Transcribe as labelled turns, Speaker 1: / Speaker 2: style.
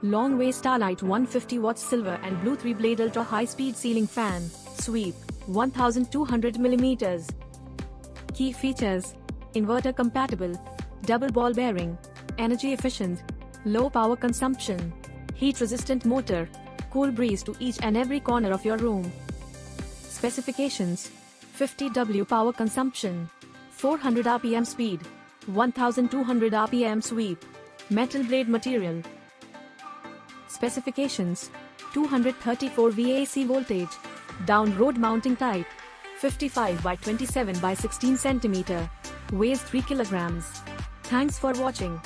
Speaker 1: Longway Starlite-1 50 watts silver and blue 3-blade ultra high-speed ceiling fan, sweep, 1200 mm. Key features: inverter compatible, double ball bearing, energy efficient, low power consumption, heat resistant motor, cool breeze to each and every corner of your room. Specifications: 50 W power consumption, 400 RPM speed, 1200 RPM sweep, metal blade material. Specifications: 234 VAC voltage, down road mounting type, 55 by 27 by 16 cm, weighs 3 kg. Thanks for watching.